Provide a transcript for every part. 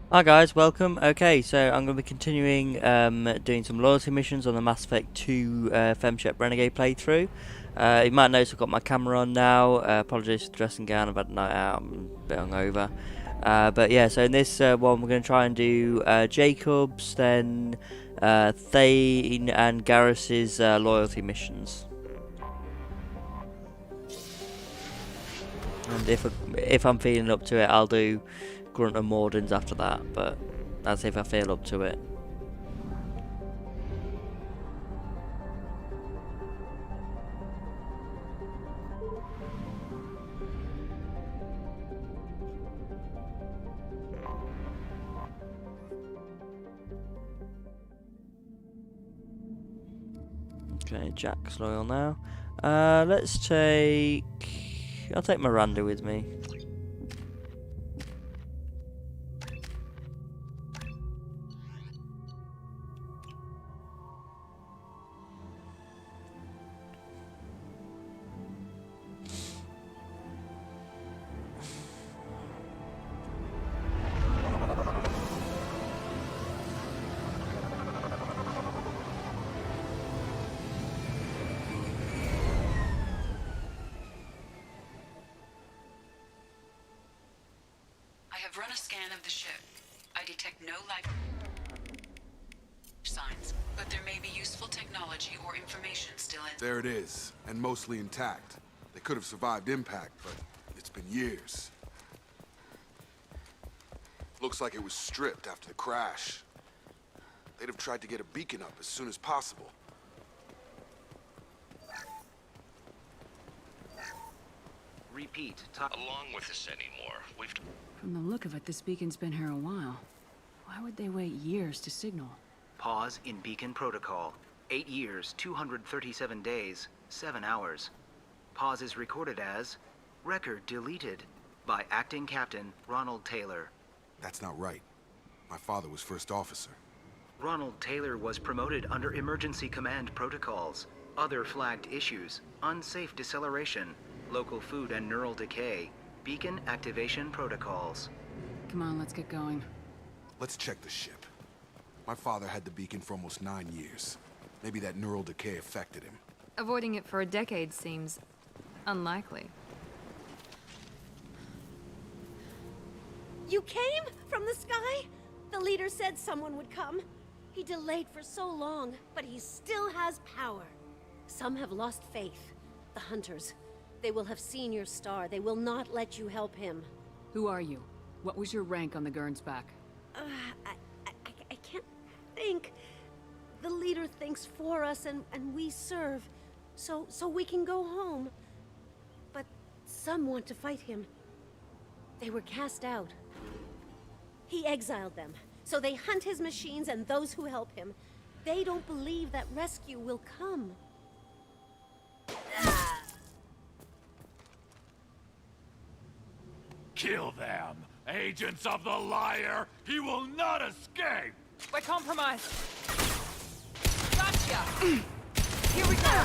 Hi guys, welcome. Okay, so I'm going to be continuing doing some loyalty missions on the Mass Effect 2 FemShep Renegade playthrough. You might notice I've got my camera on now. Apologies for the dressing gown, I've had a night out, I'm a bit hungover. But yeah, so in this one we're going to try and do Jacob's, then Thane and Garrus's loyalty missions. And if I'm feeling up to it, I'll do Grunt and Mordens after that, but that's if I feel up to it. Okay, Jack's loyal now. Let's take... I'll take Miranda with me. I have run a scan of the ship. I detect no life signs, but there may be useful technology or information still in. There it is, and mostly intact. They could have survived impact, but it's been years. Looks like it was stripped after the crash. They'd have tried to get a beacon up as soon as possible. Repeat. Along with this anymore. We've... From the look of it, this beacon's been here a while. Why would they wait years to signal? Pause in beacon protocol. 8 years, 237 days, 7 hours. Pause is recorded as record deleted by Acting Captain Ronald Taylor. That's not right. My father was first officer. Ronald Taylor was promoted under emergency command protocols. Other flagged issues: unsafe deceleration, local food and neural decay, beacon activation protocols. Come on, let's get going. Let's check the ship. My father had the beacon for almost 9 years. Maybe that neural decay affected him. Avoiding it for a decade seems unlikely. You came from the sky? The leader said someone would come. He delayed for so long, but he still has power. Some have lost faith. The hunters. They will have seen your star. They will not let you help him. Who are you? What was your rank on the Gurn's back? I can't think. The leader thinks for us and we serve. So we can go home. But some want to fight him. They were cast out. He exiled them. So they hunt his machines and those who help him. They don't believe that rescue will come. Kill them! Agents of the liar! He will not escape! We're compromised. Gotcha! Here we go!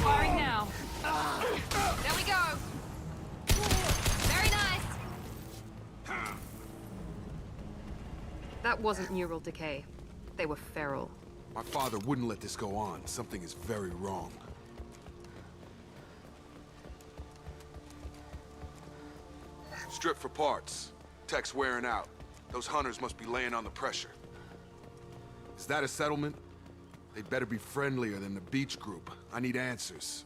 Firing now. There we go. Very nice. That wasn't neural decay. They were feral. My father wouldn't let this go on. Something is very wrong. Strip for parts. Tech's wearing out. Those hunters must be laying on the pressure. Is that a settlement? They'd better be friendlier than the beach group. I need answers.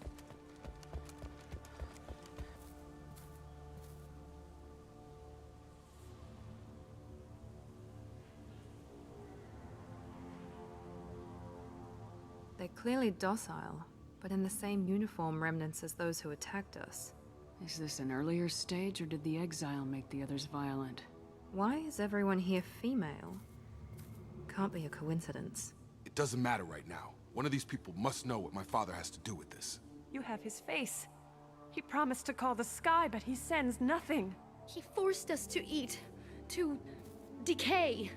They're clearly docile, but in the same uniform remnants as those who attacked us. Is this an earlier stage, or did the exile make the others violent? Why is everyone here female? Can't be a coincidence. It doesn't matter right now. One of these people must know what my father has to do with this. You have his face. He promised to call the sky, but he sends nothing. He forced us to eat, to decay.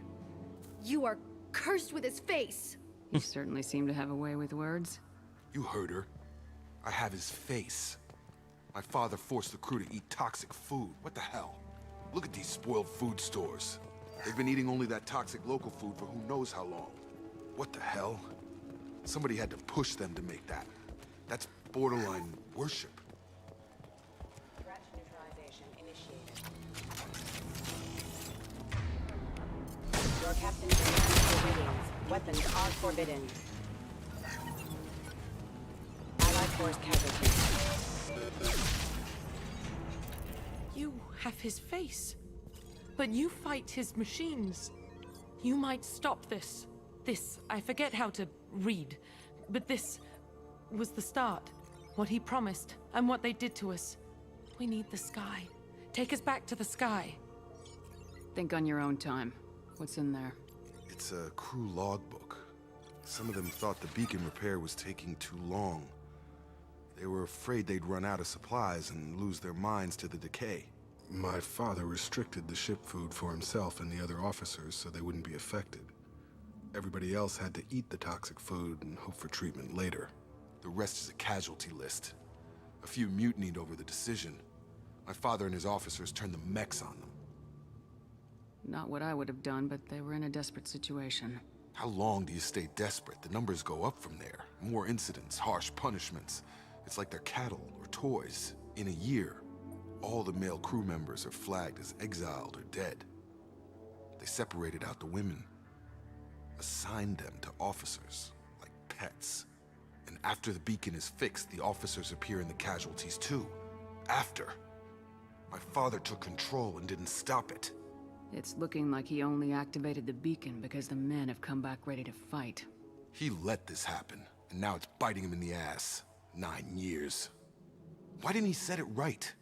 You are cursed with his face. You certainly seem to have a way with words. You heard her. I have his face. My father forced the crew to eat toxic food. What the hell? Look at these spoiled food stores. They've been eating only that toxic local food for who knows how long. What the hell? Somebody had to push them to make that. That's borderline worship. Threat neutralization initiated. Your captain demands your readings. Weapons are forbidden. Allied force casualties. You have his face. But you fight his machines. You might stop this. This, I forget how to read. But this was the start. What he promised, and what they did to us. We need the sky. Take us back to the sky. Think on your own time. What's in there? It's a crew logbook. Some of them thought the beacon repair was taking too long. They were afraid they'd run out of supplies and lose their minds to the decay. My father restricted the ship food for himself and the other officers so they wouldn't be affected. Everybody else had to eat the toxic food and hope for treatment later. The rest is a casualty list. A few mutinied over the decision. My father and his officers turned the mechs on them. Not what I would have done, but they were in a desperate situation. How long do you stay desperate? The numbers go up from there. More incidents, harsh punishments. It's like they're cattle or toys. In a year, all the male crew members are flagged as exiled or dead. They separated out the women, assigned them to officers, like pets. And after the beacon is fixed, the officers appear in the casualties too. After. My father took control and didn't stop it. It's looking like he only activated the beacon because the men have come back ready to fight. He let this happen, and now it's biting him in the ass. 9 years. Why didn't he set it right?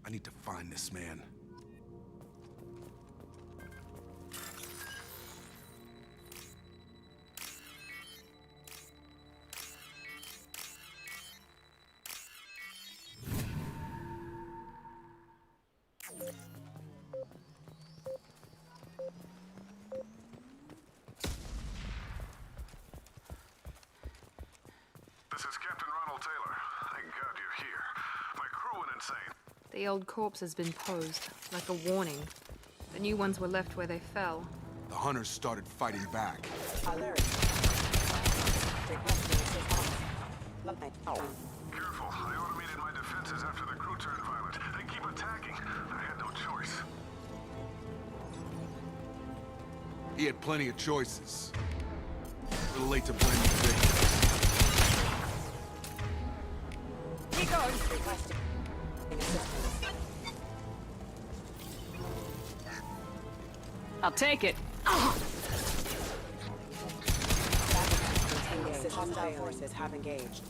I need to find this man. This is Captain Ronald Taylor. Thank God you're here. My crew went insane. The old corpse has been posed, like a warning. The new ones were left where they fell. The hunters started fighting back. Alert. Requesting assistance. Careful. I automated my defenses after the crew turned violent. They keep attacking. I had no choice. He had plenty of choices. A little late to blame the victims. He goes. Requesting assistance. I'll take it. Hostile forces have engaged.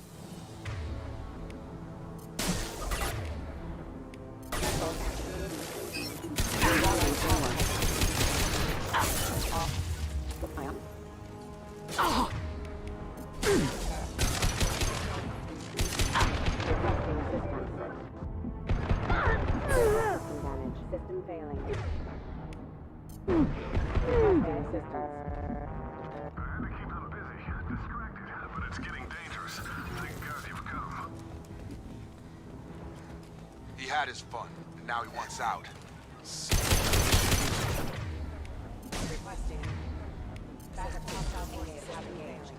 System failing. Requesting assistance. I had to keep them busy, distracted, but it's getting dangerous. Thank God you've come. He had his fun, and now he wants out. Requesting. Backup hostile forces have engaged.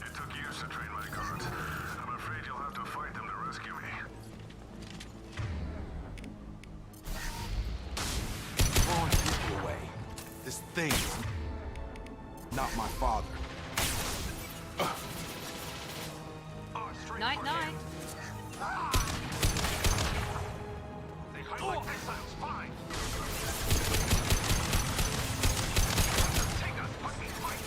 It took years to train my guards. I'm afraid you'll have to fight them to rescue me. Throwing people away. This thing is not my father. Night, night. They hide like exiles, fine. Take us, fucking fight.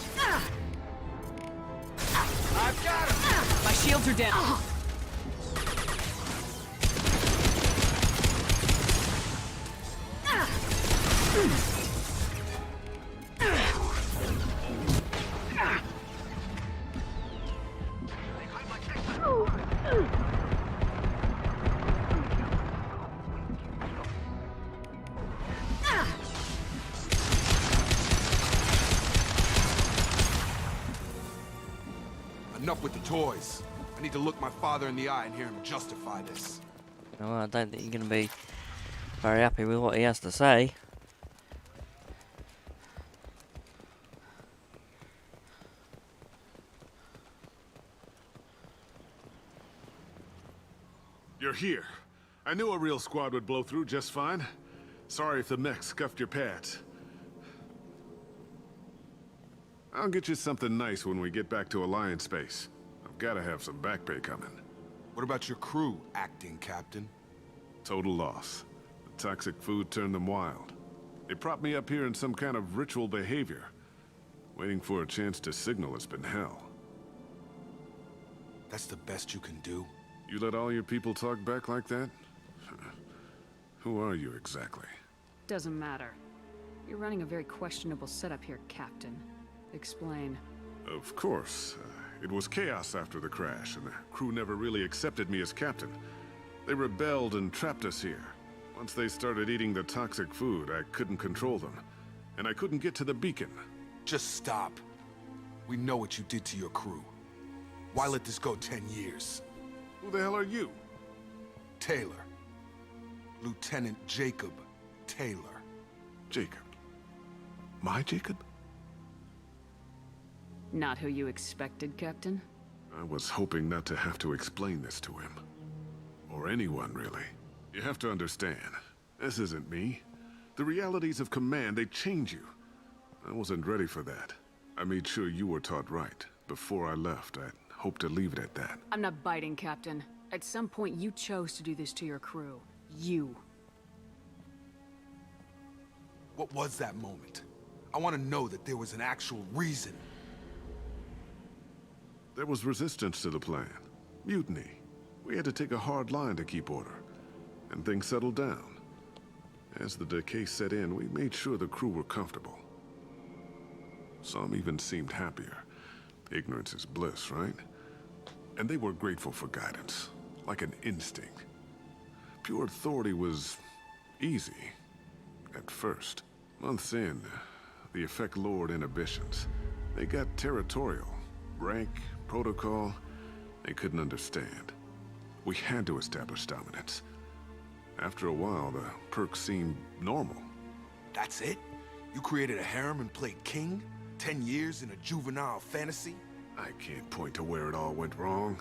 I've got him! My shields are down. Enough with the toys. I need to look my father in the eye and hear him justify this. Well, I don't think you're going to be very happy with what he has to say. You're here. I knew a real squad would blow through just fine. Sorry if the mech scuffed your pads. I'll get you something nice when we get back to Alliance space. I've got to have some back pay coming. What about your crew, acting captain? Total loss. The toxic food turned them wild. They propped me up here in some kind of ritual behavior. Waiting for a chance to signal has been hell. That's the best you can do? You let all your people talk back like that? Who are you exactly? Doesn't matter. You're running a very questionable setup here, Captain. Explain. Of course. It was chaos after the crash, and the crew never really accepted me as captain. They rebelled and trapped us here. Once they started eating the toxic food, I couldn't control them. And I couldn't get to the beacon. Just stop. We know what you did to your crew. Why let this go 10 years? Who the hell are you? Taylor. Lieutenant Jacob Taylor. Jacob? My Jacob? Not who you expected, Captain? I was hoping not to have to explain this to him. Or anyone, really. You have to understand, this isn't me. The realities of command, they change you. I wasn't ready for that. I made sure you were taught right. Before I left, I hope to leave it at that. I'm not biting, Captain. At some point, you chose to do this to your crew. You. What was that moment? I want to know that there was an actual reason. There was resistance to the plan. Mutiny. We had to take a hard line to keep order. And things settled down. As the decay set in, we made sure the crew were comfortable. Some even seemed happier. Ignorance is bliss, right? And they were grateful for guidance, like an instinct. Pure authority was easy, at first. Months in, the effect lowered inhibitions. They got territorial. Rank, protocol, they couldn't understand. We had to establish dominance. After a while, the perks seemed normal. That's it? You created a harem and played king? 10 years in a juvenile fantasy? I can't point to where it all went wrong.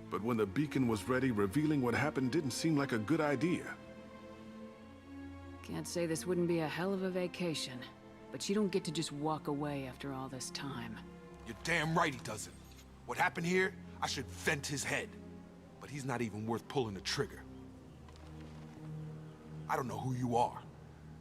But when the beacon was ready, revealing what happened didn't seem like a good idea. Can't say this wouldn't be a hell of a vacation, but you don't get to just walk away after all this time. You're damn right he doesn't. What happened here, I should vent his head. But he's not even worth pulling the trigger. I don't know who you are,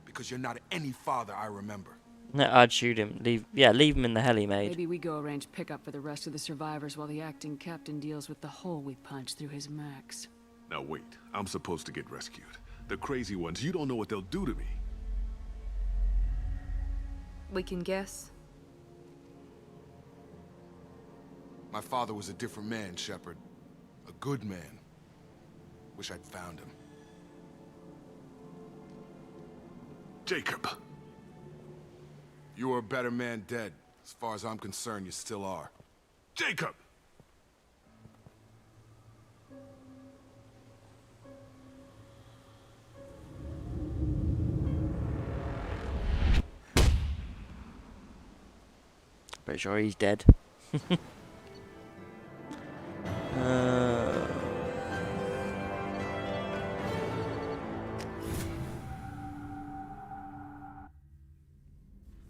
because you're not any father I remember. No, I'd shoot him. Leave him in the hell he made. Maybe we go arrange pickup for the rest of the survivors while the acting captain deals with the hole we punched through his max. Now wait, I'm supposed to get rescued. The crazy ones, you don't know what they'll do to me. We can guess. My father was a different man, Shepard. A good man. Wish I'd found him. Jacob! You were a better man dead. As far as I'm concerned, you still are. Jacob! Pretty sure he's dead.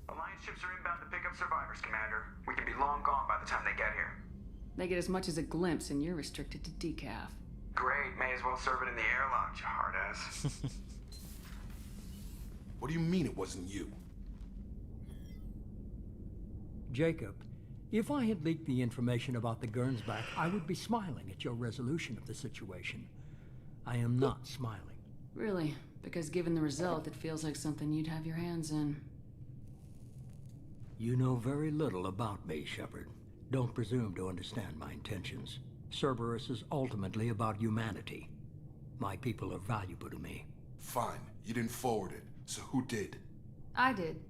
Alliance ships are inbound to pick up survivors, Commander. We can be long gone by the time they get here. They get as much as a glimpse, and you're restricted to decaf. Great, may as well serve it in the airlock, you hard ass. What do you mean it wasn't you? Jacob, if I had leaked the information about the Gernsback, I would be smiling at your resolution of the situation. I am not smiling. Really? Because given the result, it feels like something you'd have your hands in. You know very little about me, Shepard. Don't presume to understand my intentions. Cerberus is ultimately about humanity. My people are valuable to me. Fine. You didn't forward it. So who did? I did.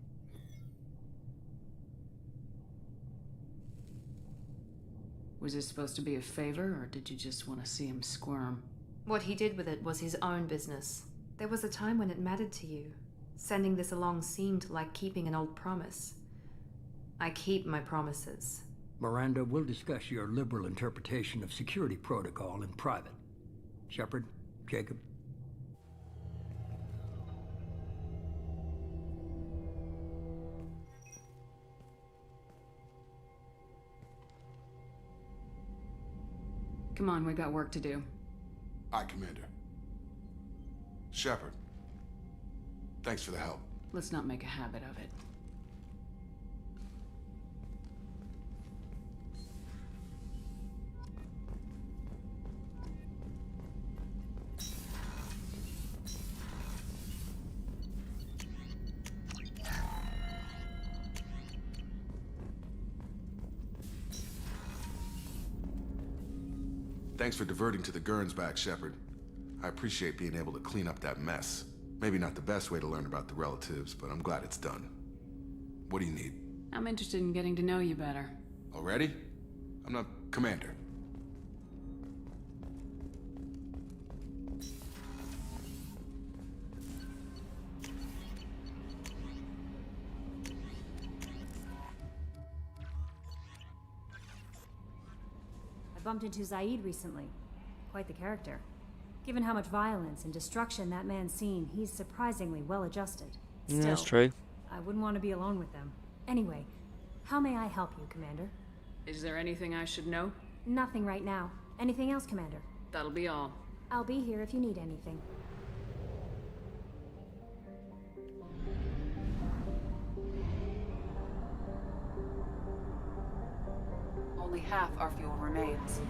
Was this supposed to be a favor, or did you just want to see him squirm? What he did with it was his own business. There was a time when it mattered to you. Sending this along seemed like keeping an old promise. I keep my promises. Miranda, we'll discuss your liberal interpretation of security protocol in private. Shepard, Jacob. Come on, we got work to do. Aye, Commander. Shepard. Thanks for the help. Let's not make a habit of it. Thanks for diverting to the Gurns back, Shepard. I appreciate being able to clean up that mess. Maybe not the best way to learn about the relatives, but I'm glad it's done. What do you need? I'm interested in getting to know you better. Already? I'm not Commander. I bumped into Zaid recently. Quite the character. Given how much violence and destruction that man's seen, he's surprisingly well adjusted. Yeah, that's true. I wouldn't want to be alone with them. Anyway, how may I help you, Commander? Is there anything I should know? Nothing right now. Anything else, Commander? That'll be all. I'll be here if you need anything. Only half our fuel remains.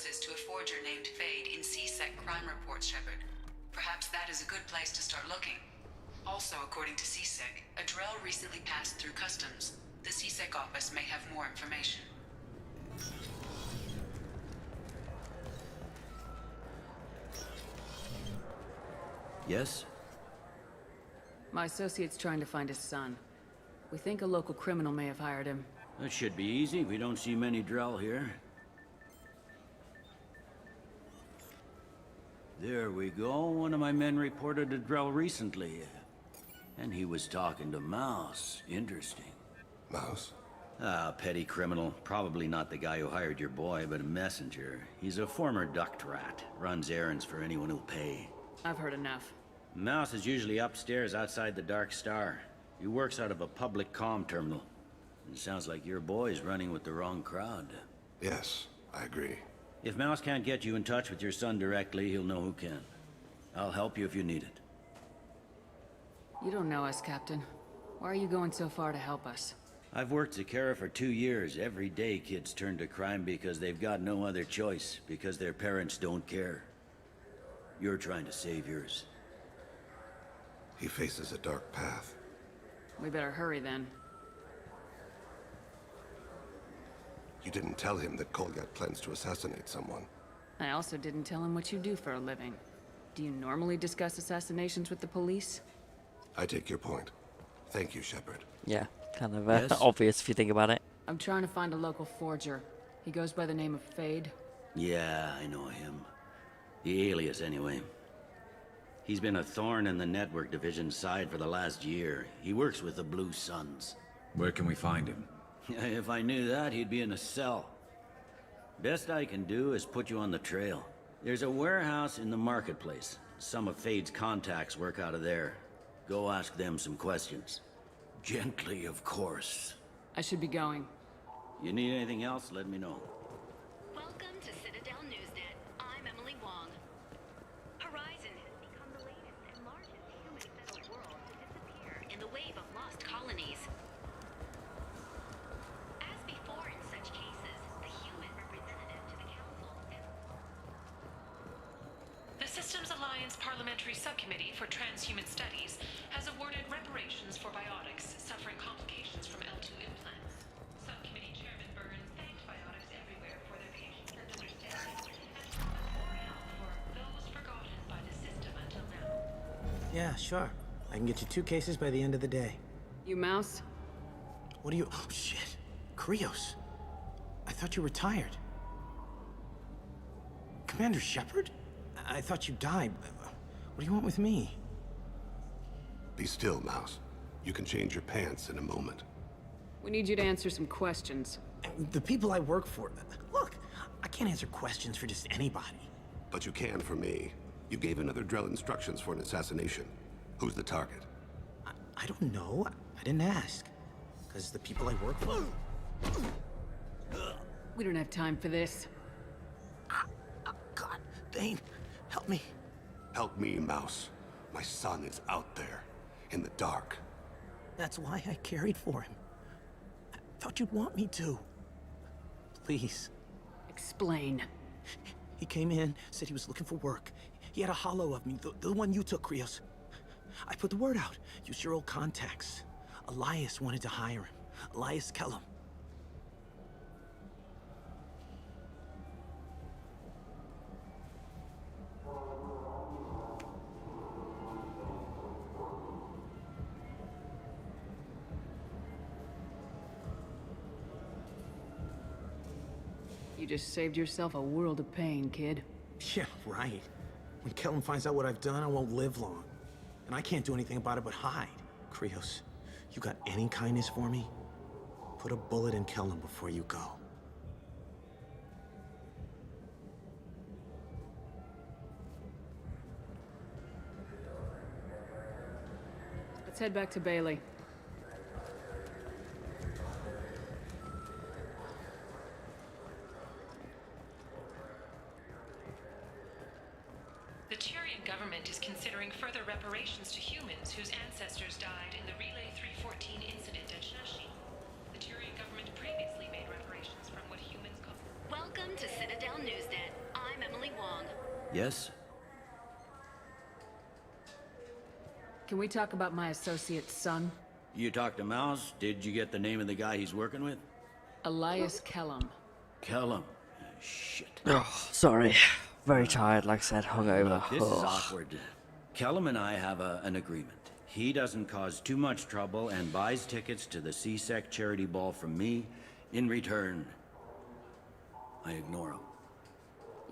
To a forger named Fade in CSEC crime reports, Shepard. Perhaps that is a good place to start looking. Also, according to CSEC, a Drell recently passed through customs. The CSEC office may have more information. Yes? My associate's trying to find his son. We think a local criminal may have hired him. That should be easy. We don't see many Drell here. There we go. One of my men reported a Drell recently. And he was talking to Mouse. Interesting. Mouse? Ah, petty criminal. Probably not the guy who hired your boy, but a messenger. He's a former duct rat. Runs errands for anyone who'll pay. I've heard enough. Mouse is usually upstairs outside the Dark Star. He works out of a public comm terminal. It sounds like your boy's running with the wrong crowd. Yes, I agree. If Mouse can't get you in touch with your son directly, he'll know who can. I'll help you if you need it. You don't know us, Captain. Why are you going so far to help us? I've worked Zakera for 2 years. Every day kids turn to crime because they've got no other choice, because their parents don't care. You're trying to save yours. He faces a dark path. We better hurry then. You didn't tell him that Kolyat plans to assassinate someone. I also didn't tell him what you do for a living. Do you normally discuss assassinations with the police? I take your point. Thank you, Shepard. Yeah, kind of Yes? obvious if you think about it. I'm trying to find a local forger. He goes by the name of Fade. Yeah, I know him. The alias, anyway. He's been a thorn in the network division's side for the last year. He works with the Blue Suns. Where can we find him? If I knew that, he'd be in a cell. Best I can do is put you on the trail. There's a warehouse in the marketplace. Some of Fade's contacts work out of there. Go ask them some questions. Gently, of course. I should be going. You need anything else, let me know. Welcome to Citadel Newsnet. I'm Emily Wong. Horizon has become the latest and largest human-settled world to disappear in the wave of lost colonies. As before in such cases, the human representative to the Council is... The Systems Alliance Parliamentary Subcommittee for Transhuman Studies has awarded reparations for biotics suffering complications from L2 implants. Subcommittee Chairman Burns thanked biotics everywhere for their patience and understanding, and promised more help for those forgotten by the system until now. Yeah, sure. I can get you 2 cases by the end of the day. You Mouse? What do you... Oh, shit. Krios. I thought you retired. Commander Shepard? I thought you died. What do you want with me? Be still, Mouse. You can change your pants in a moment. We need you to answer some questions. The people I work for... Look, I can't answer questions for just anybody. But you can for me. You gave another Drell instructions for an assassination. Who's the target? I don't know. I didn't ask. Because the people I work for... We don't have time for this. God, Thane, help me. Help me, Mouse. My son is out there, in the dark. That's why I carried for him. I thought you'd want me to. Please. Explain. He came in, said he was looking for work. He had a hollow of me, the one you took, Krios. I put the word out. Used your old contacts. Elias wanted to hire him. Elias Kellum. You just saved yourself a world of pain, kid. Yeah, right. When Kellum finds out what I've done, I won't live long. And I can't do anything about it but hide. Krios, you got any kindness for me? Put a bullet in Kellum before you go. Let's head back to Bailey. The Tyrian government is considering further reparations to humans whose ancestors died in the Relay 314 incident at Shashi. The Tyrian government previously made reparations from what humans call... Welcome to Citadel Newsnet. I'm Emily Wong. Yes? Can we talk about my associate's son? You talked to Mouse? Did you get the name of the guy he's working with? Elias Kellum. Kellum. Shit. Oh, sorry. Very tired, like I said, hungover. This is awkward. Kellum and I have an agreement. He doesn't cause too much trouble and buys tickets to the CSEC charity ball from me. In return, I ignore him.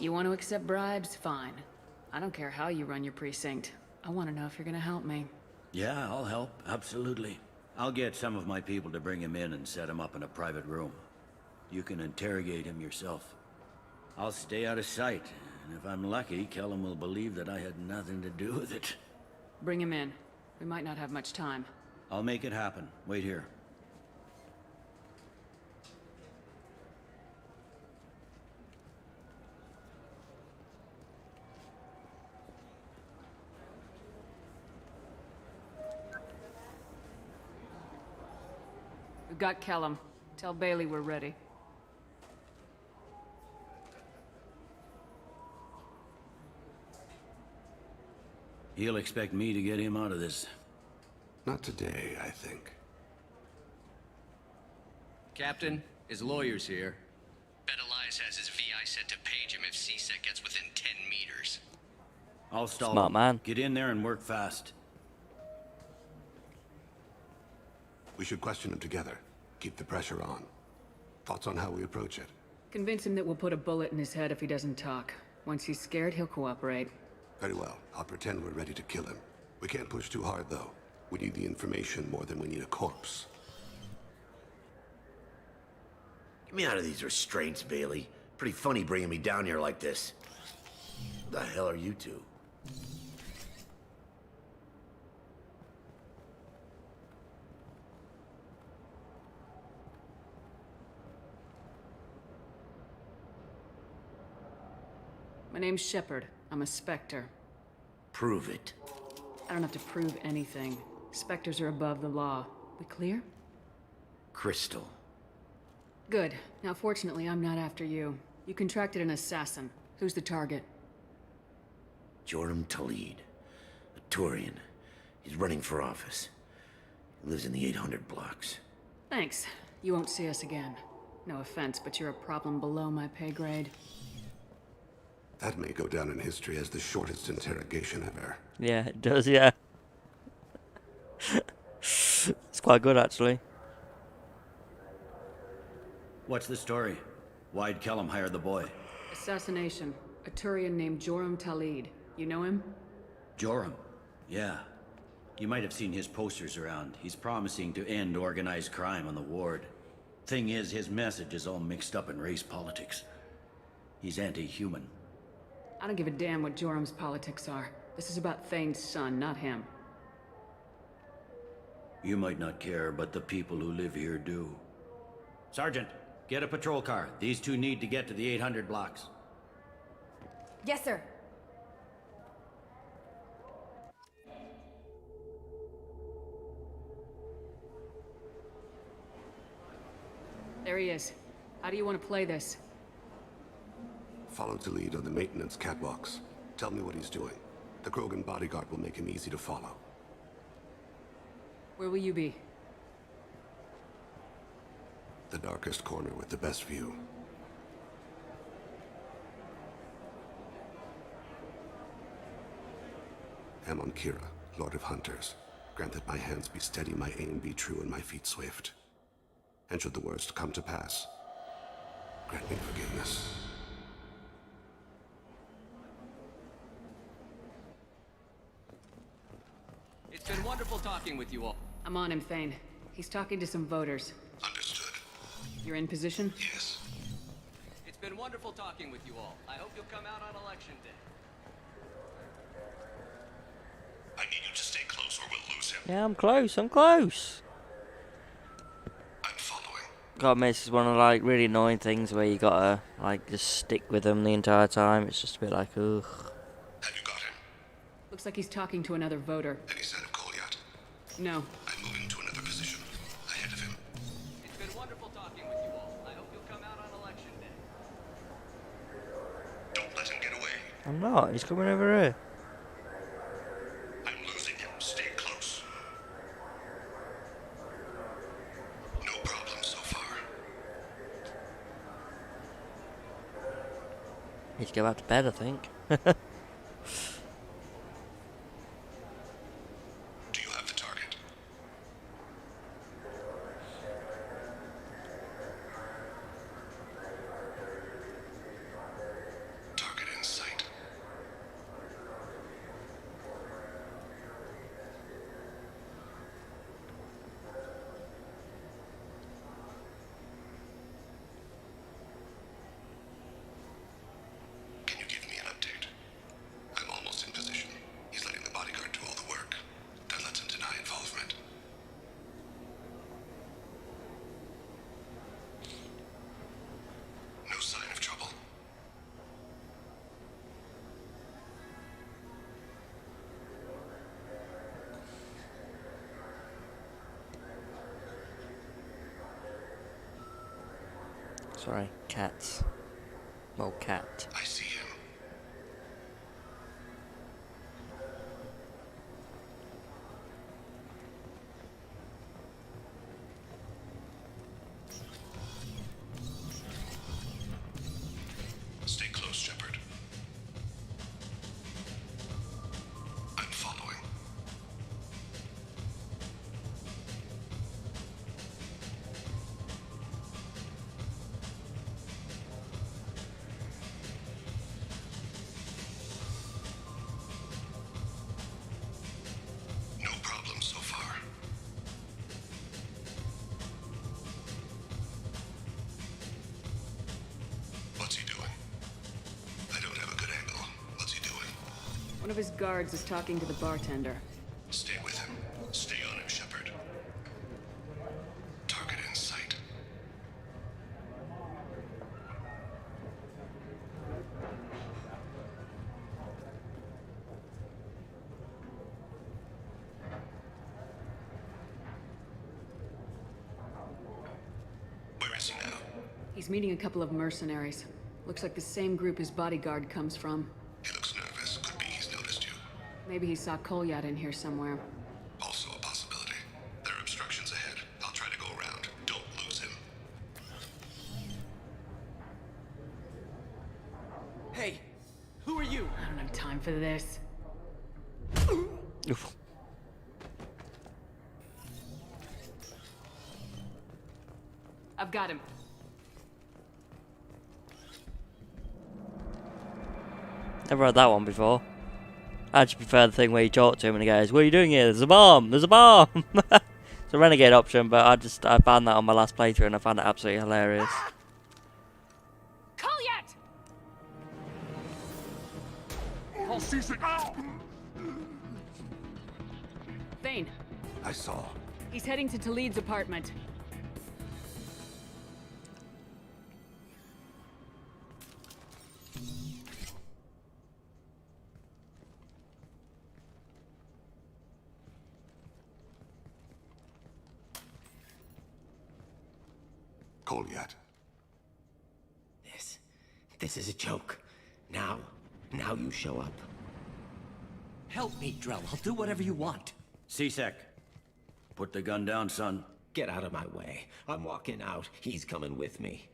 You want to accept bribes? Fine. I don't care how you run your precinct. I want to know if you're gonna help me. Yeah, I'll help. Absolutely. I'll get some of my people to bring him in and set him up in a private room. You can interrogate him yourself. I'll stay out of sight. And if I'm lucky, Kellum will believe that I had nothing to do with it. Bring him in. We might not have much time. I'll make it happen. Wait here. We've got Kellum. Tell Bailey we're ready. He'll expect me to get him out of this. Not today, I think. Captain, his lawyer's here. Bet Elias has his VI set to page him if CSEC gets within 10 meters. I'll stall Smart him. man. Get in there and work fast. We should question him together. Keep the pressure on. Thoughts on how we approach it? Convince him that we'll put a bullet in his head if he doesn't talk. Once he's scared, he'll cooperate. Very well. I'll pretend we're ready to kill him. We can't push too hard, though. We need the information more than we need a corpse. Get me out of these restraints, Bailey. Pretty funny bringing me down here like this. Who the hell are you two? My name's Shepard. I'm a Spectre. Prove it. I don't have to prove anything. Spectres are above the law. We clear? Crystal. Good. Now, fortunately, I'm not after you. You contracted an assassin. Who's the target? Joram Talid. A Turian. He's running for office. He lives in the 800 blocks. Thanks. You won't see us again. No offense, but you're a problem below my pay grade. That may go down in history as the shortest interrogation ever. Yeah, it does, yeah. It's quite good, actually. What's the story? Why'd Kellum hire the boy? Assassination. A Turian named Joram Talid. You know him? Joram? Yeah. You might have seen his posters around. He's promising to end organized crime on the ward. Thing is, his message is all mixed up in race politics. He's anti-human. I don't give a damn what Joram's politics are. This is about Thane's son, not him. You might not care, but the people who live here do. Sergeant, get a patrol car. These two need to get to the 800 blocks. Yes, sir. There he is. How do you want to play this? Follow to lead on the maintenance catwalks. Tell me what he's doing. The Krogan bodyguard will make him easy to follow. Where will you be? The darkest corner with the best view. Amon Kira, Lord of Hunters. Grant that my hands be steady, my aim be true, and my feet swift. And should the worst come to pass, grant me forgiveness. It's been wonderful talking with you all. I'm on him, Thane. He's talking to some voters. Understood. You're in position? Yes. It's been wonderful talking with you all. I hope you'll come out on election day. I need you to stay close or we'll lose him. Yeah, I'm close. I'm close. I'm following. God, mate, this is one of like really annoying things where you gotta like just stick with them the entire time. It's just a bit like, ugh. Have you got him? Looks like he's talking to another voter. Any sign of call yet? No. I'm moving to another position. Ahead of him. It's been wonderful talking with you all. I hope you'll come out on election day. Don't let him get away. I'm not. He's coming over here. I'm losing him. Stay close. No problem so far. Need to go back to bed, I think. Do you have the target? Target in sight. Can you give me an update? I'm almost in position. He's letting the bodyguard do all the work. That lets him deny involvement. No sign of trouble. Sorry, cats. Well, cat. I see him. One of his guards is talking to the bartender. Stay with him. Stay on him, Shepard. Target in sight. Where is he now? He's meeting a couple of mercenaries. Looks like the same group his bodyguard comes from. He looks nervous. Could be he's noticed you. Maybe he saw Kolyat in here somewhere. Also a possibility. There are obstructions ahead. I'll try to go around. Don't lose him. Hey, who are you? I don't have time for this. Oof. I've got him. Never had that one before. I actually prefer the thing where you talk to him and he goes, "What are you doing here? There's a bomb! There's a bomb!" It's a renegade option, but I found that on my last playthrough and I found it absolutely hilarious. Kolyat! Oh, C6! Thane, I saw. he's heading to Talid's apartment. Kolyat. This is a joke. Now you show up. Help me, Drell. I'll do whatever you want. C-Sec. Put the gun down, son. Get out of my way. I'm walking out. He's coming with me.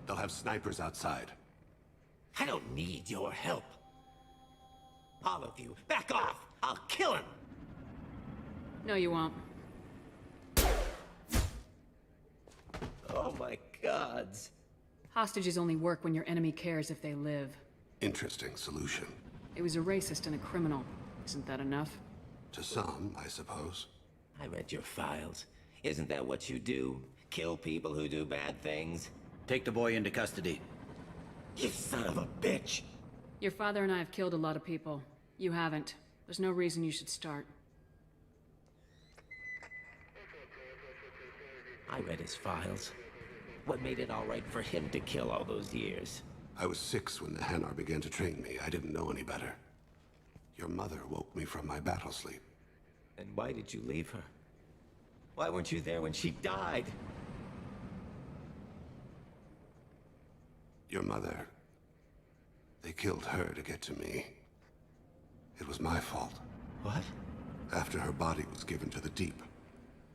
They'll have snipers outside. I don't need your help. All of you, back off! I'll kill him! No, you won't. Oh my gods. Hostages only work when your enemy cares if they live. Interesting solution. It was a racist and a criminal. Isn't that enough? To some, I suppose. I read your files. Isn't that what you do? Kill people who do bad things? Take the boy into custody. You son of a bitch! Your father and I have killed a lot of people. You haven't. There's no reason you should start. I read his files. What made it all right for him to kill all those years? I was 6 when the Hanar began to train me. I didn't know any better. Your mother woke me from my battle sleep. And why did you leave her? Why weren't you there when she died? Your mother... They killed her to get to me. It was my fault. What? After her body was given to the Deep,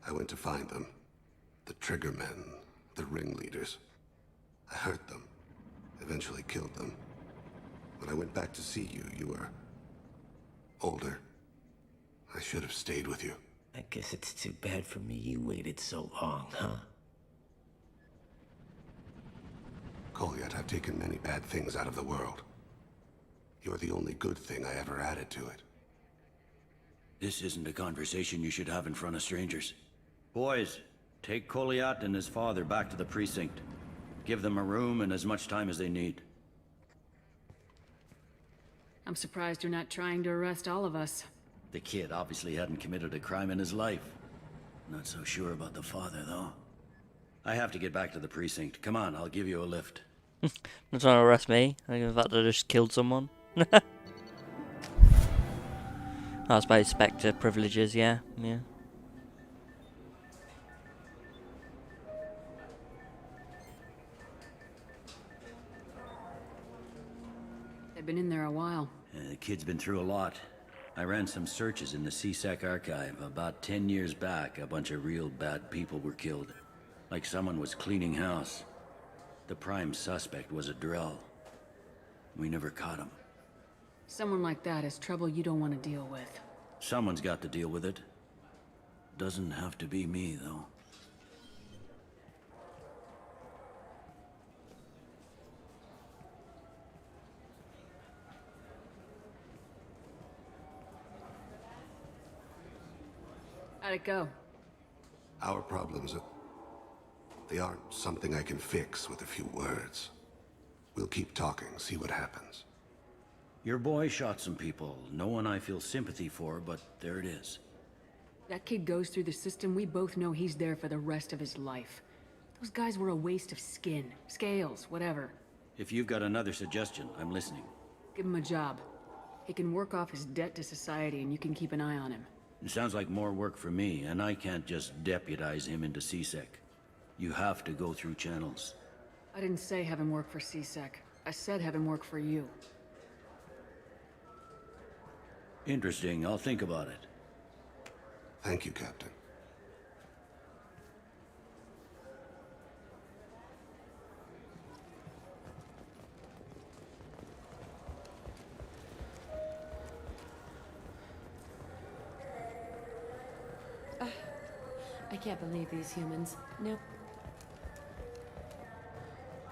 I went to find them. The Triggermen, the ringleaders. I hurt them. Eventually killed them. When I went back to see you, you were... older. I should have stayed with you. I guess it's too bad for me you waited so long, huh? Kolyat, I've taken many bad things out of the world. You're the only good thing I ever added to it. This isn't a conversation you should have in front of strangers. Boys, take Kolyat and his father back to the precinct. Give them a room and as much time as they need. I'm surprised you're not trying to arrest all of us. The kid obviously hadn't committed a crime in his life. Not so sure about the father, though. I have to get back to the precinct. Come on, I'll give you a lift. Not trying to arrest me. I think the fact that I just killed someone. I suppose Spectre privileges, yeah. They've been in there a while. The kid's been through a lot. I ran some searches in the CSEC archive. About 10 years back, a bunch of real bad people were killed. Like someone was cleaning house. The prime suspect was a Drell. We never caught him. Someone like that is trouble you don't want to deal with. Someone's got to deal with it. Doesn't have to be me, though. How'd it go? Our problems are... They aren't something I can fix with a few words. We'll keep talking, see what happens. Your boy shot some people. No one I feel sympathy for, but there it is. That kid goes through the system, we both know he's there for the rest of his life. Those guys were a waste of skin, scales, whatever. If you've got another suggestion, I'm listening. Give him a job. He can work off his debt to society and you can keep an eye on him. It sounds like more work for me, and I can't just deputize him into CSEC. You have to go through channels. I didn't say have him work for CSEC. I said have him work for you. Interesting. I'll think about it. Thank you, Captain. I can't believe these humans. Nope.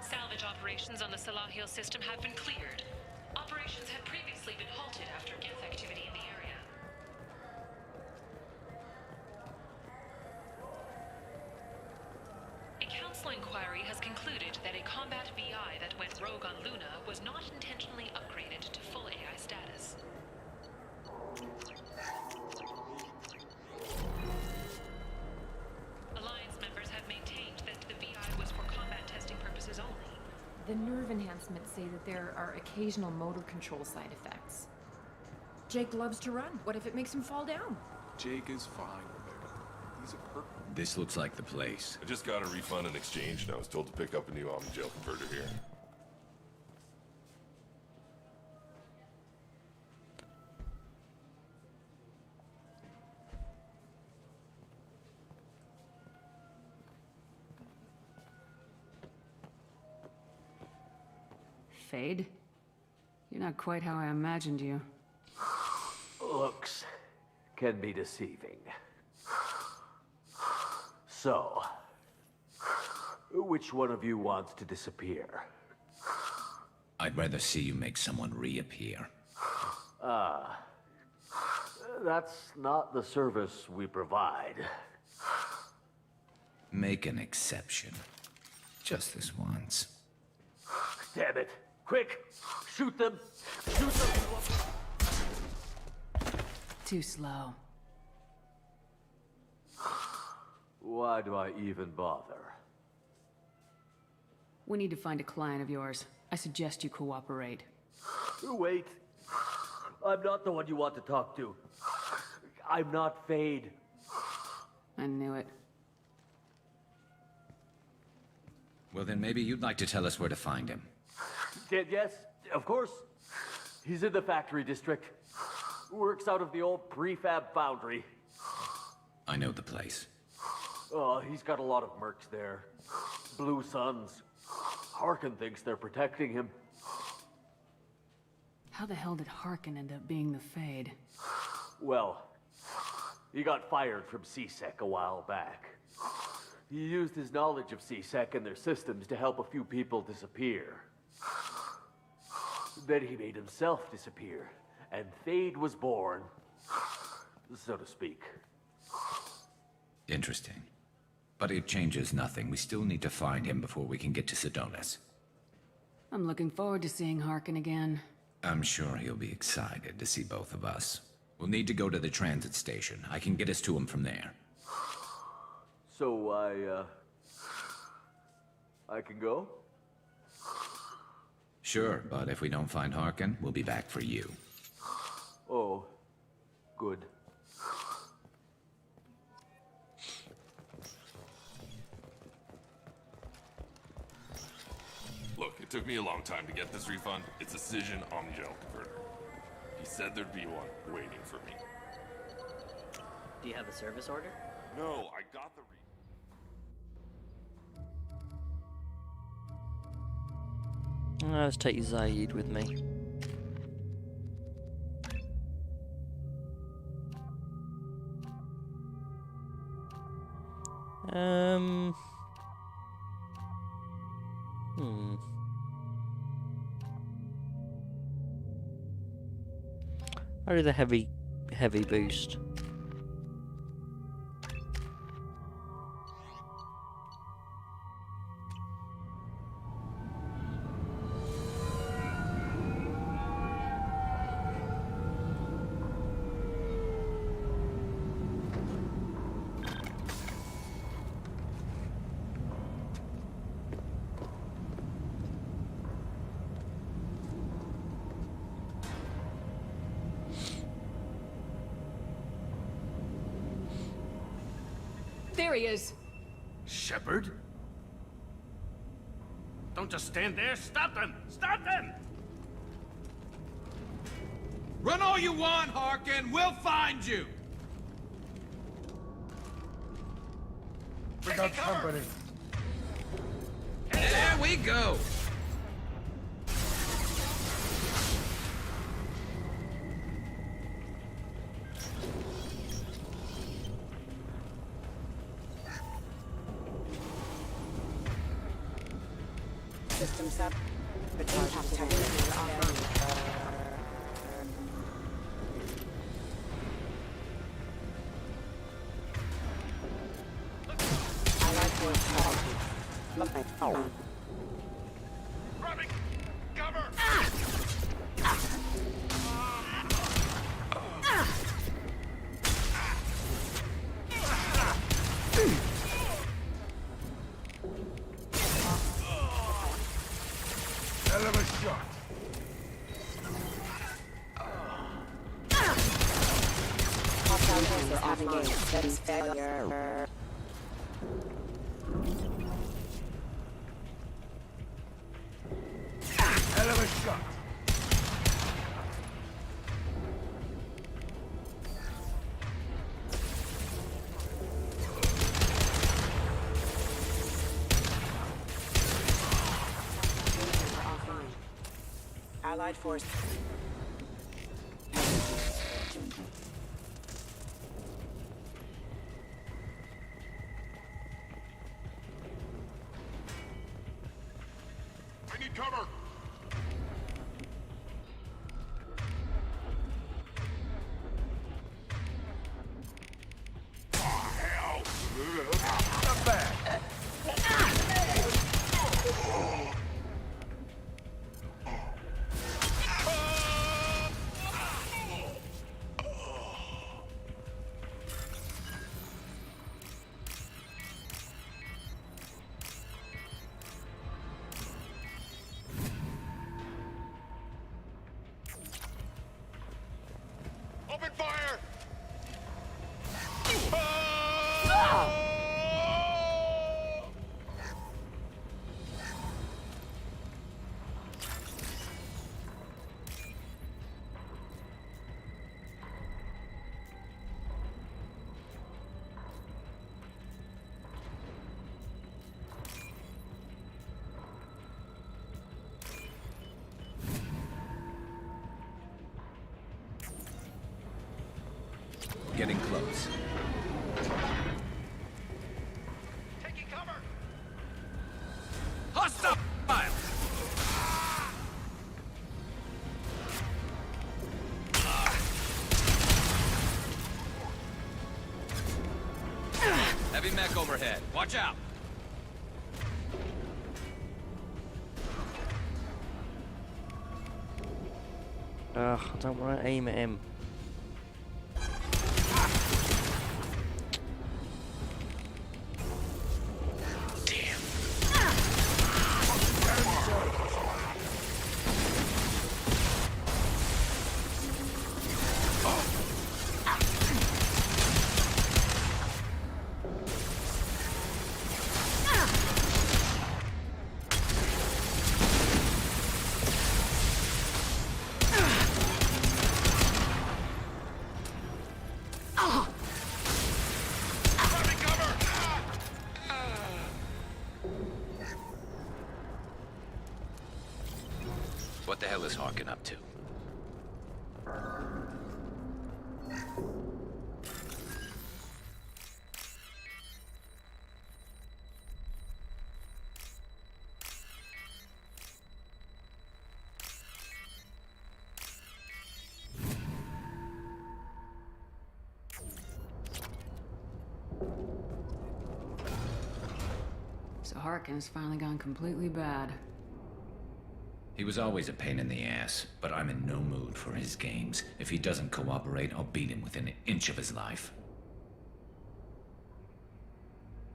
Salvage operations on the Salahil system have been cleared. Operations had previously been halted after Geth activity in the area. A council inquiry has concluded that a combat VI that went rogue on Luna was not intentionally upgraded to full AI status. Alliance members have maintained that the VI was for combat testing purposes only. The nerve enhancements say that there are occasional motor control side effects. Jake loves to run. What if it makes him fall down? Jake is fine, Rebecca. He's a This looks like the place. I just got a refund and exchange, and I was told to pick up a new gel converter here. Fade? You're not quite how I imagined you. Looks can be deceiving. So, which one of you wants to disappear? I'd rather see you make someone reappear. That's not the service we provide. Make an exception. Just this once. Damn it. Quick! Shoot them! Shoot them! Too slow. Why do I even bother? We need to find a client of yours. I suggest you cooperate. Wait. I'm not the one you want to talk to. I'm not Fade. I knew it. Well, then maybe you'd like to tell us where to find him. Yes, of course. He's in the factory district. Works out of the old prefab foundry. I know the place. He's got a lot of mercs there. Blue Suns. Harkin thinks they're protecting him. How the hell did Harkin end up being the Fade? Well, he got fired from CSEC a while back. He used his knowledge of CSEC and their systems to help a few people disappear. Then he made himself disappear, and Thane was born, so to speak. Interesting. But it changes nothing. We still need to find him before we can get to Sedonis. I'm looking forward to seeing Harkin again. I'm sure he'll be excited to see both of us. We'll need to go to the transit station. I can get us to him from there. So I can go? Sure, but if we don't find Harkin, we'll be back for you. Oh, good. Look, it took me a long time to get this refund. It's a Cision Omnigel converter. He said there'd be one waiting for me. Do you have a service order? No, I got the Let's take Zaid with me. I'll do the heavy boost. There he is. Shepard? Don't just stand there. Stop them! Stop them! Run all you want, Harkin. We'll find you. We got company. There we go. Systems up. Impact detectors offline. Grabbing cover! Hell of a shot. Hostile forces have engaged. That is failure. Hell of a shot. Allied force. I need cover. Oh, hell. Not bad. Open fire! Getting close. Taking cover! Hostile! Heavy mech overhead. Watch out! Ugh, I don't want to aim at him. What the hell is Harkin up to? So Harkin's finally gone completely bad. He was always a pain in the ass, but I'm in no mood for his games. If he doesn't cooperate, I'll beat him within an inch of his life.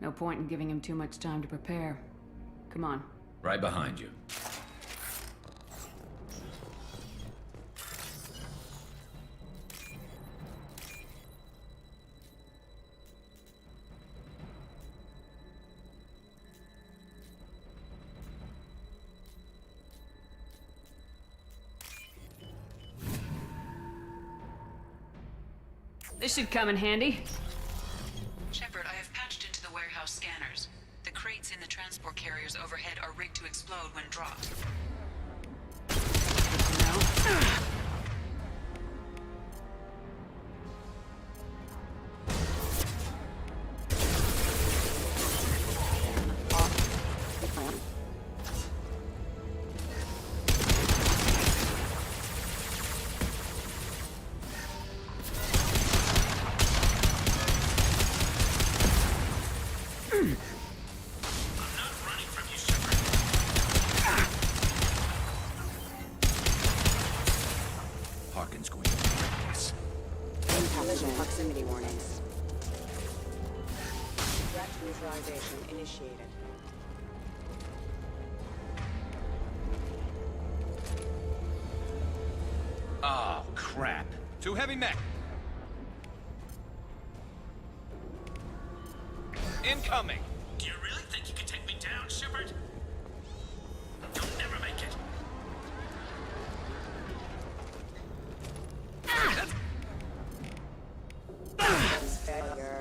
No point in giving him too much time to prepare. Come on. Right behind you. This should come in handy. Shepard, I have patched into the warehouse scanners. The crates in the transport carriers overhead are rigged to explode when dropped. Harkin's going to break this. Intelligent proximity warnings. Threat neutralization initiated. Oh, crap. Too heavy mech. Incoming. Do you really think you can take me down, Shepard? You'll never make it. Failure.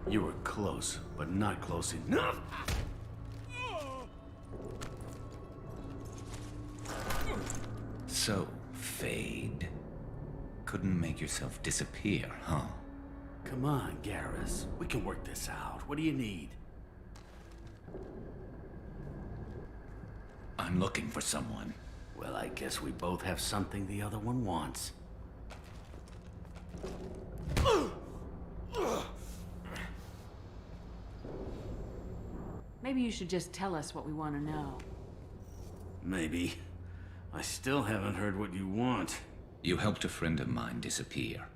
You were close, but not close enough. So, Fade. Couldn't make yourself disappear, huh? Come on, Garrus. We can work this out. What do you need? I'm looking for someone. Well, I guess we both have something the other one wants. Maybe you should just tell us what we want to know. Maybe. I still haven't heard what you want. You helped a friend of mine disappear.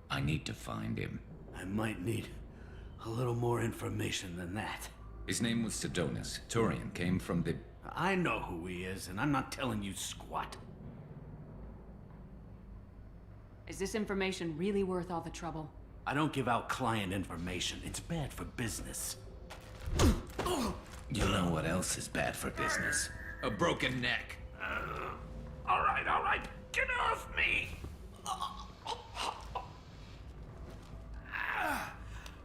I need to find him. I might need a little more information than that. His name was Sedonis. Turian came from the... I know who he is, and I'm not telling you squat. Is this information really worth all the trouble? I don't give out client information. It's bad for business. You know what else is bad for business? A broken neck. All right. Get off me!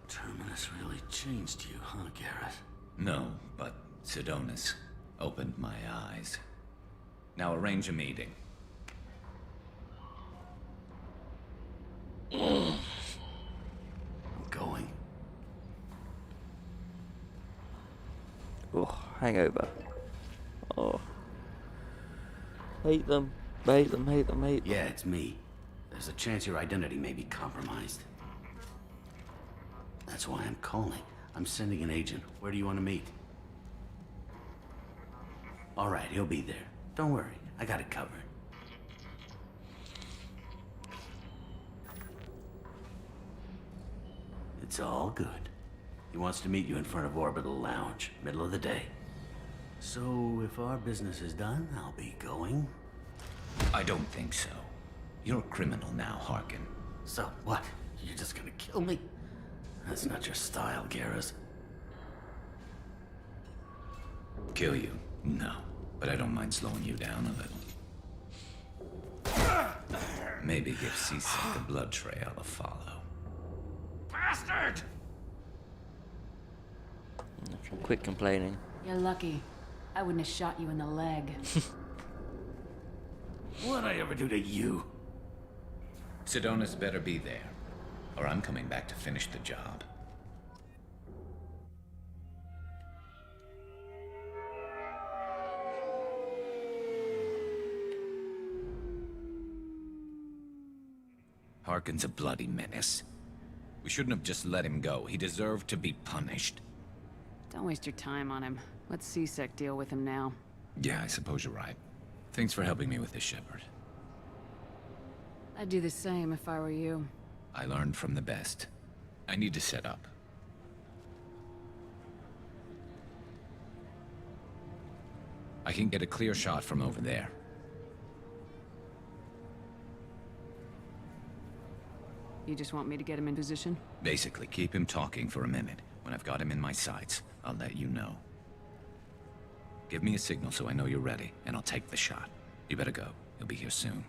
Terminus really changed you, huh, Garrus? No, but Sedonis opened my eyes. Now arrange a meeting. I'm going. Oh, hangover. Oh. Hate them. Hate them, hate them, hate them. Yeah, it's me. There's a chance your identity may be compromised. That's why I'm calling. I'm sending an agent. Where do you want to meet? All right, he'll be there. Don't worry, I got it covered. It's all good. He wants to meet you in front of Orbital Lounge, middle of the day. So, if our business is done, I'll be going. I don't think so. You're a criminal now, Harkin. So, what? You're just gonna kill me? That's not your style, Garrus. Kill you? No. But I don't mind slowing you down a little. Maybe give C-Sec a blood trail to follow. Bastard! Quit complaining. You're lucky. I wouldn't have shot you in the leg. What'd I ever do to you? Sedonis better be there, or I'm coming back to finish the job. Harkin's a bloody menace. We shouldn't have just let him go. He deserved to be punished. Don't waste your time on him. Let C-Sec deal with him now. Yeah, I suppose you're right. Thanks for helping me with this, Shepard. I'd do the same if I were you. I learned from the best. I need to set up. I can get a clear shot from over there. You just want me to get him in position? Basically, keep him talking for a minute. When I've got him in my sights, I'll let you know. Give me a signal so I know you're ready, and I'll take the shot. You better go. He'll be here soon.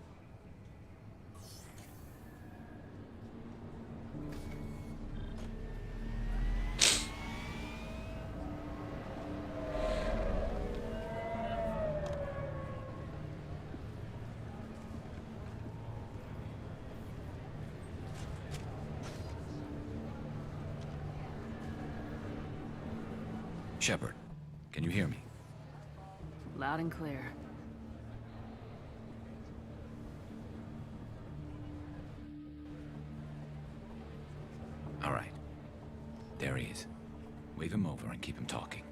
Shepard, can you hear me? Loud and clear. All right. There he is. Wave him over and keep him talking.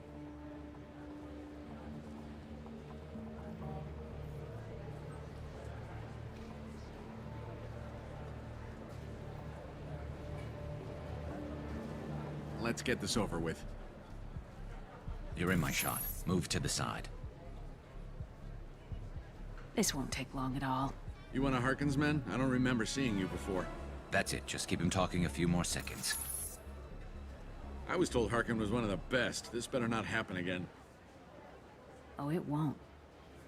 Let's get this over with. You're in my shot. Move to the side. This won't take long at all. You one of Harkin's men? I don't remember seeing you before. That's it. Just keep him talking a few more seconds. I was told Harkin was one of the best. This better not happen again. Oh, it won't.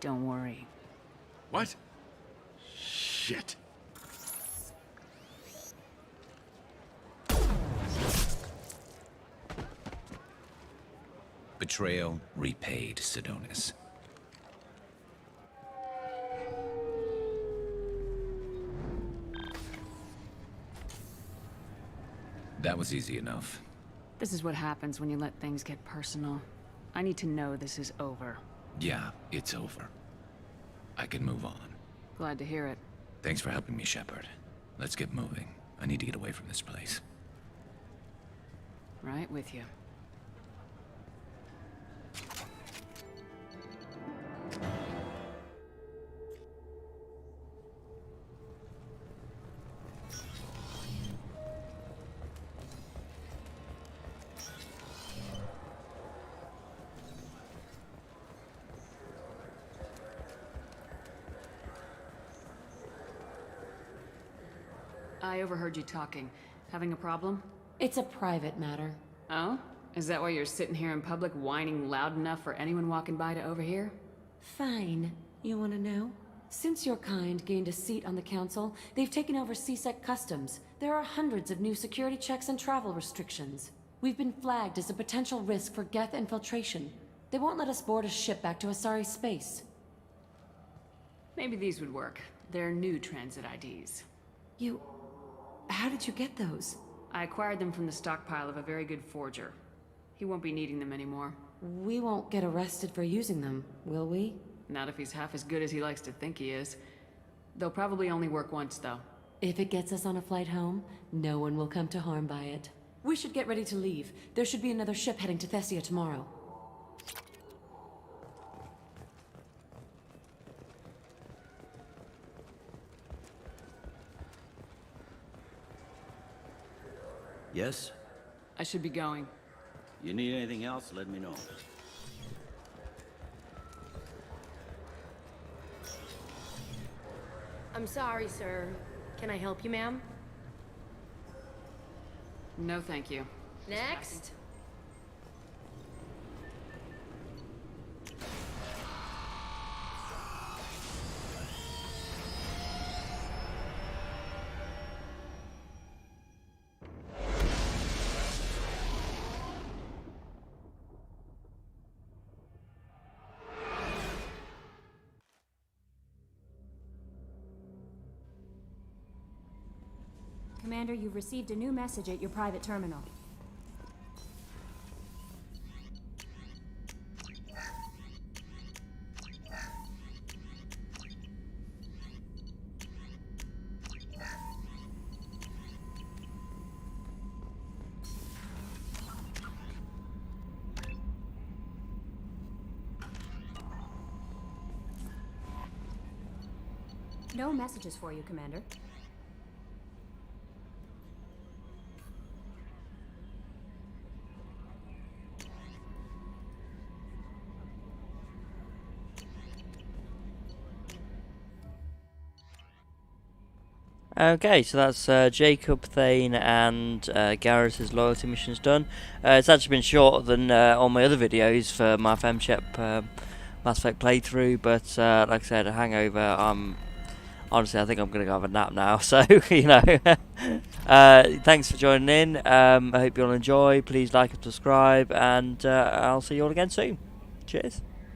Don't worry. What? Shit. Betrayal repaid, Sidonis. That was easy enough. This is what happens when you let things get personal. I need to know this is over. Yeah, it's over. I can move on. Glad to hear it. Thanks for helping me, Shepard. Let's get moving. I need to get away from this place. Right with you. I overheard you talking. Having a problem? It's a private matter. Oh? Is that why you're sitting here in public whining loud enough for anyone walking by to overhear? Fine. You want to know? Since your kind gained a seat on the council, they've taken over CSEC customs. There are hundreds of new security checks and travel restrictions. We've been flagged as a potential risk for Geth infiltration. They won't let us board a ship back to Asari space. Maybe these would work. They're new transit IDs. How did you get those? I acquired them from the stockpile of a very good forger. He won't be needing them anymore. We won't get arrested for using them, will we? Not if he's half as good as he likes to think he is. They'll probably only work once, though. If it gets us on a flight home, no one will come to harm by it. We should get ready to leave. There should be another ship heading to Thessia tomorrow. Yes? I should be going. You need anything else, let me know. I'm sorry, sir. Can I help you, ma'am? No, thank you. Next. Commander, you've received a new message at your private terminal. No messages for you, Commander. Okay, so that's Jacob, Thane, and Garrus' loyalty missions done. It's actually been shorter than all my other videos for my FemShep Mass Effect playthrough, but like I said, a hangover. Honestly, I think I'm going to go have a nap now, so, you know. Thanks for joining in. I hope you all enjoy. Please like and subscribe, and I'll see you all again soon. Cheers.